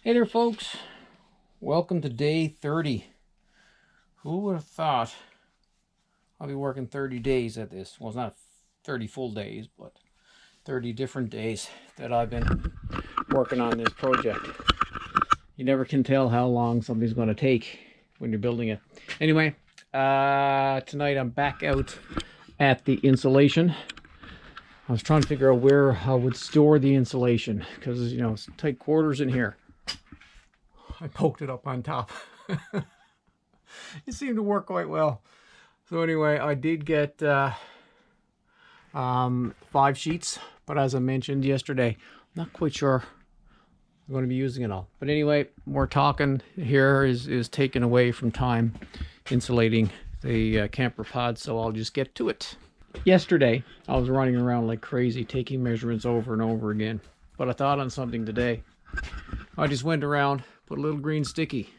Hey there folks, welcome to day 30. Who would have thought I'll be working 30 days at this? Well, it's not 30 full days, but 30 different days that I've been working on this project. You never can tell how long something's going to take when you're building it. Anyway, tonight I'm back out at the insulation. I was trying to figure out where I would store the insulation because, it's tight quarters in here. I poked it up on top. It seemed to work quite well. So anyway, I did get 5 sheets, but as I mentioned yesterday, I'm not quite sure I'm going to be using it all. But anyway, more talking here is taken away from time insulating the camper pod, so I'll just get to it. Yesterday, I was running around like crazy, taking measurements over and over again, but I thought on something today. I just went around, put a little green sticky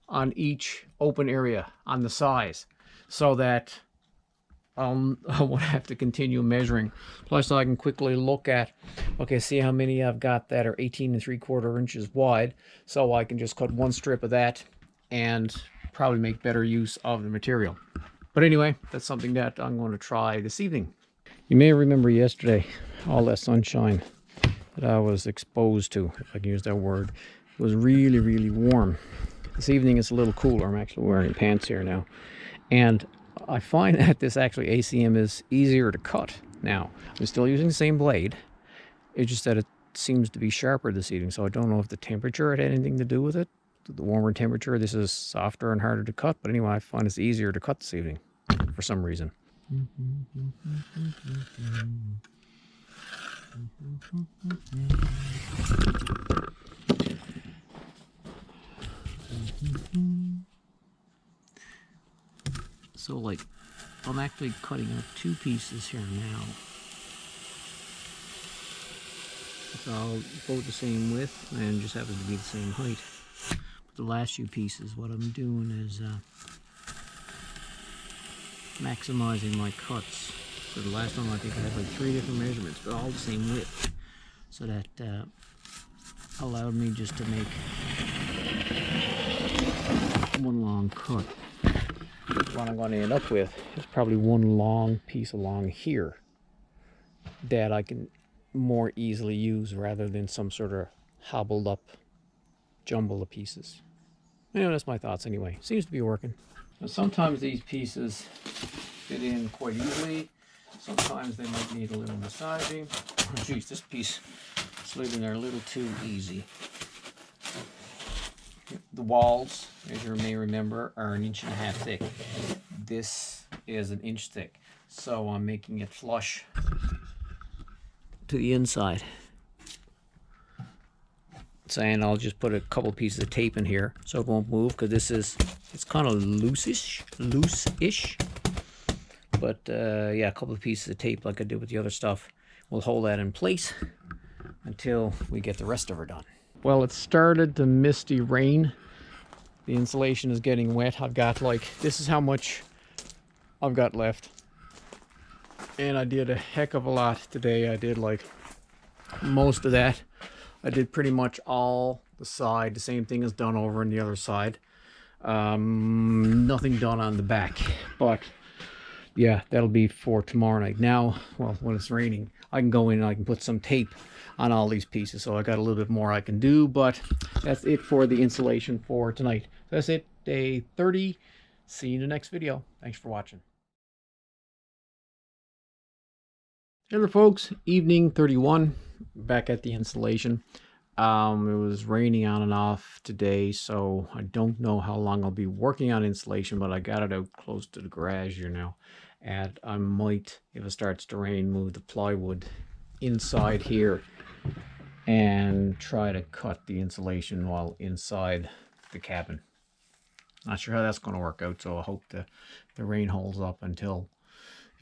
on each open area on the size so that I won't have to continue measuring. Plus I can quickly look at, okay, see how many I've got that are 18 3/4 inches wide, so I can just cut one strip of that and probably make better use of the material. But anyway, that's something that I'm going to try this evening. You may remember yesterday all that sunshine that I was exposed to, if I can use that word. It was really, really warm. This evening it's a little cooler. I'm actually wearing pants here now. And I find that this actually ACM is easier to cut now. I'm still using the same blade. It's just that it seems to be sharper this evening. So I don't know if the temperature had anything to do with it. The warmer temperature, this is softer and harder to cut. But anyway, I find it's easier to cut this evening for some reason. So like, I'm actually cutting up 2 pieces here now. It's all both the same width and just happens to be the same height. But the last few pieces, what I'm doing is maximizing my cuts. So the last one I think I had like 3 different measurements, but all the same width. So that allowed me just to make one long cut. What I'm going to end up with is probably one long piece along here that I can more easily use rather than some sort of hobbled up jumble of pieces. Anyway, that's my thoughts anyway. Seems to be working. Now, sometimes these pieces fit in quite easily. Sometimes they might need a little massaging. Oh, geez, this piece slid in there a little too easy. The walls, as you may remember, are 1.5 inches thick. This is 1 inch thick, so I'm making it flush to the inside. And I'll just put a couple pieces of tape in here so it won't move, because it's kind of loose-ish. But yeah, a couple of pieces of tape like I did with the other stuff will hold that in place until we get the rest of her done. Well, it started to misty rain. The insulation is getting wet. I've got this is how much I've got left. And I did a heck of a lot today. I did most of that. I did pretty much all the side. The same thing is done over on the other side. Nothing done on the back. But yeah, that'll be for tomorrow night. Now, well, when it's raining, I can go in and I can put some tape on all these pieces, so I got a little bit more I can do, but that's it for the insulation for tonight. That's it, day 30. See you in the next video. Thanks for watching. Hello folks, evening 31, back at the installation. It was raining on and off today, so I don't know how long I'll be working on insulation, but I got it out close to the garage here now. And I might, if it starts to rain, move the plywood inside here and try to cut the insulation while inside the cabin. Not sure how that's going to work out, so I hope the rain holds up until,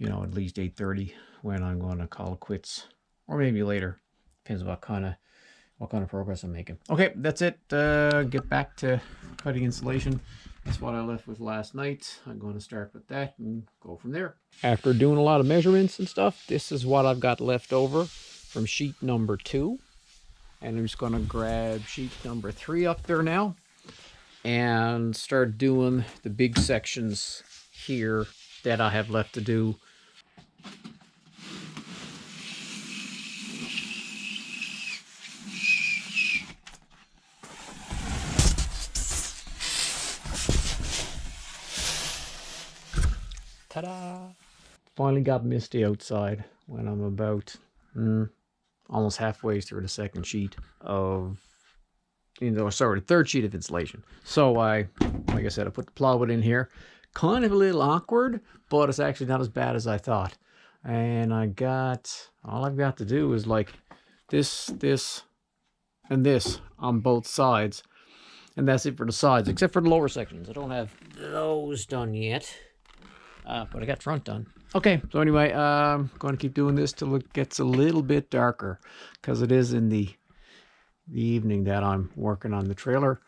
at least 8:30 when I'm going to call it quits, or maybe later. Depends on what kind of progress I'm making. Okay, that's it. Get back to cutting insulation. That's what I left with last night. I'm going to start with that and go from there. After doing a lot of measurements and stuff, this is what I've got left over from sheet number 2. And I'm just going to grab sheet number 3 up there now and start doing the big sections here that I have left to do. Ta-da! Finally got misty outside when I'm about almost halfway through the second sheet of, sorry, the third sheet of insulation. So like I said, I put the plywood in here. Kind of a little awkward, but it's actually not as bad as I thought. And all I've got to do is like this, and this on both sides. And that's it for the sides, except for the lower sections. I don't have those done yet. But I got front done. Okay, so anyway, I'm going to keep doing this till it gets a little bit darker, because it is in the evening that I'm working on the trailer,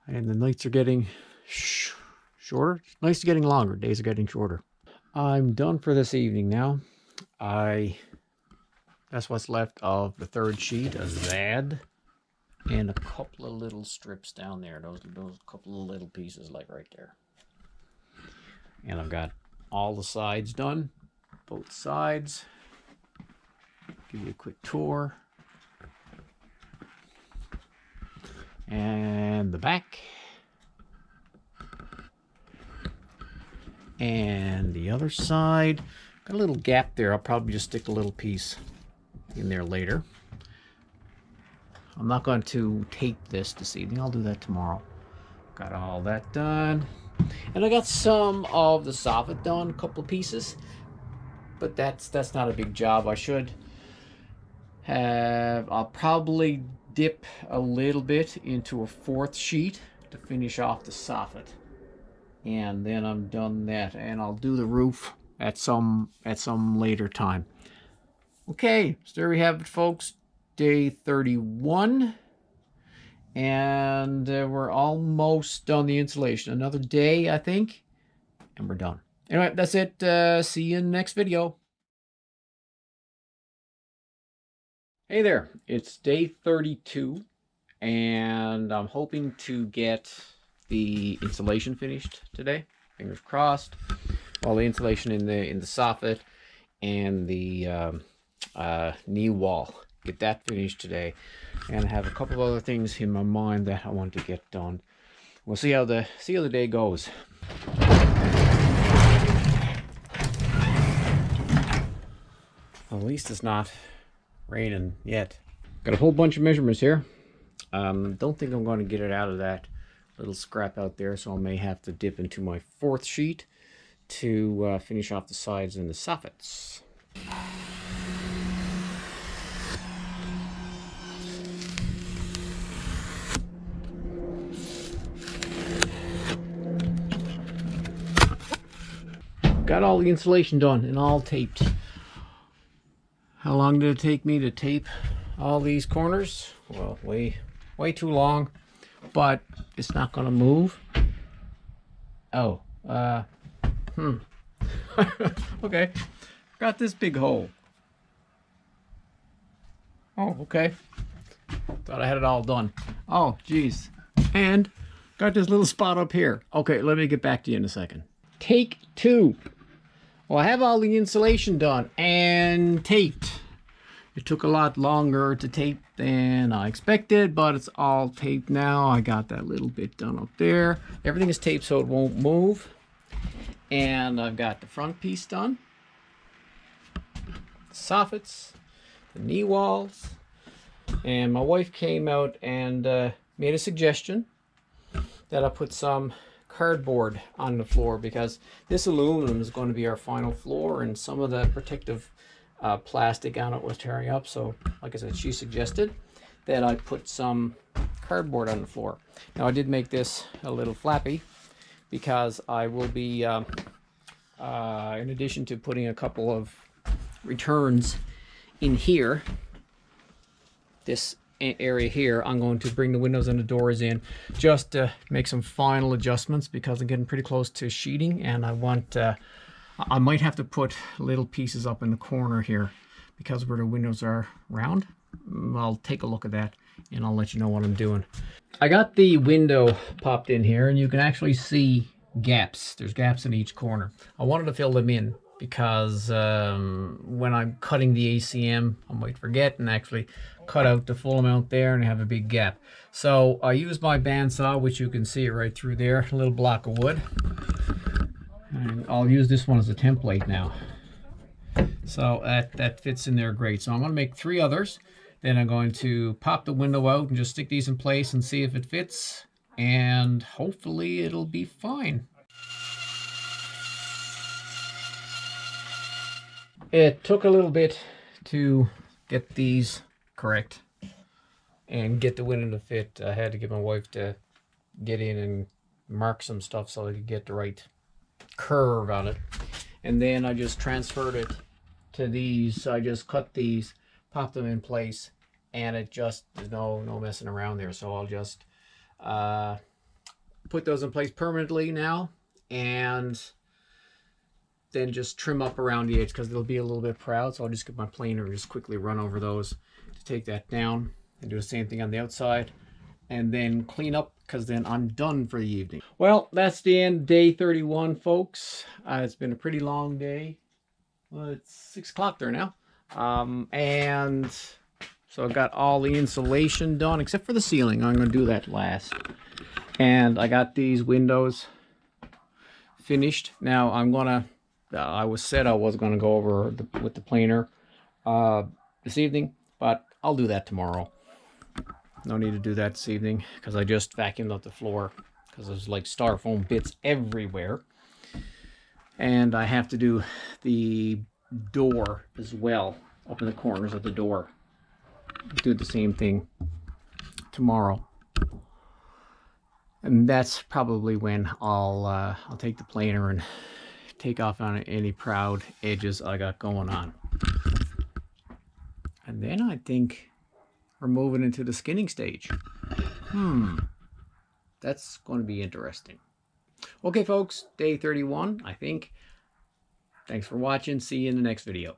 and the nights are getting shorter. Nights are getting longer, days are getting shorter. I'm done for this evening now. That's what's left of the third sheet, a ZAD, and a couple of little strips down there. Those couple of little pieces, like right there. And I've got all the sides done, both sides. Give you a quick tour. And the back. And the other side. Got a little gap there. I'll probably just stick a little piece in there later. I'm not going to tape this evening. I'll do that tomorrow. Got all that done. And I got some of the soffit done, a couple of pieces, but that's not a big job. I'll probably dip a little bit into a 4th sheet to finish off the soffit, and then I'm done that, and I'll do the roof at some later time. Okay, so there we have it, folks. Day 31. And we're almost done the insulation. Another day, I think, and we're done. Anyway, that's it. See you in the next video. Hey there, it's day 32, and I'm hoping to get the insulation finished today. Fingers crossed. All the insulation in the soffit and the knee wall. Get that finished today, and I have a couple of other things in my mind that I want to get done. We'll see how the day goes. Well, at least it's not raining yet. Got a whole bunch of measurements here. Don't think I'm going to get it out of that little scrap out there, so I may have to dip into my 4th sheet to finish off the sides and the soffits. Got all the insulation done and all taped. How long did it take me to tape all these corners? Well, way too long, but it's not gonna move. Oh, okay, got this big hole. Oh, okay, thought I had it all done. Oh, geez, and got this little spot up here. Okay, let me get back to you in a second. Take 2. Well, I have all the insulation done and taped. It took a lot longer to tape than I expected, but it's all taped now. I got that little bit done up there. Everything is taped so it won't move. And I've got the front piece done. The soffits, the knee walls. And my wife came out and made a suggestion that I put some cardboard on the floor, because this aluminum is going to be our final floor, and some of the protective plastic on it was tearing up. So like I said, she suggested that I put some cardboard on the floor. Now I did make this a little flappy, because I will be in addition to putting a couple of returns in here, this area here, I'm going to bring the windows and the doors in just to make some final adjustments, because I'm getting pretty close to sheeting, and I might have to put little pieces up in the corner here, because where the windows are round, I'll take a look at that and I'll let you know what I'm doing. I got the window popped in here and you can actually see gaps. There's gaps in each corner. I wanted to fill them in because when I'm cutting the ACM, I might forget and actually cut out the full amount there and have a big gap. So I used my bandsaw, which you can see right through there, a little block of wood. And I'll use this one as a template now. So that fits in there great. So I'm going to make 3 others. Then I'm going to pop the window out and just stick these in place and see if it fits. And hopefully it'll be fine. It took a little bit to get these correct and get the window to fit. I had to get my wife to get in and mark some stuff so I could get the right curve on it. And then I just transferred it to these. So I just cut these, pop them in place, and it just, there's no messing around there. So I'll just put those in place permanently now, and then just trim up around the edge because they'll be a little bit proud. So I'll just get my planer and just quickly run over those to take that down and do the same thing on the outside, and then clean up because then I'm done for the evening. Well, that's the end of day 31, folks. It's been a pretty long day. Well, it's 6 o'clock there now. And so I got all the insulation done except for the ceiling. I'm going to do that last. And I got these windows finished. Now I'm going to, I said I was going to go over with the planer this evening, but I'll do that tomorrow. No need to do that this evening because I just vacuumed up the floor because there's like styrofoam bits everywhere. And I have to do the door as well, up in the corners of the door. Do the same thing tomorrow. And that's probably when I'll take the planer and take off on any proud edges I got going on. And then I think we're moving into the skinning stage. That's going to be interesting. Okay, folks, day 31, I think. Thanks for watching. See you in the next video.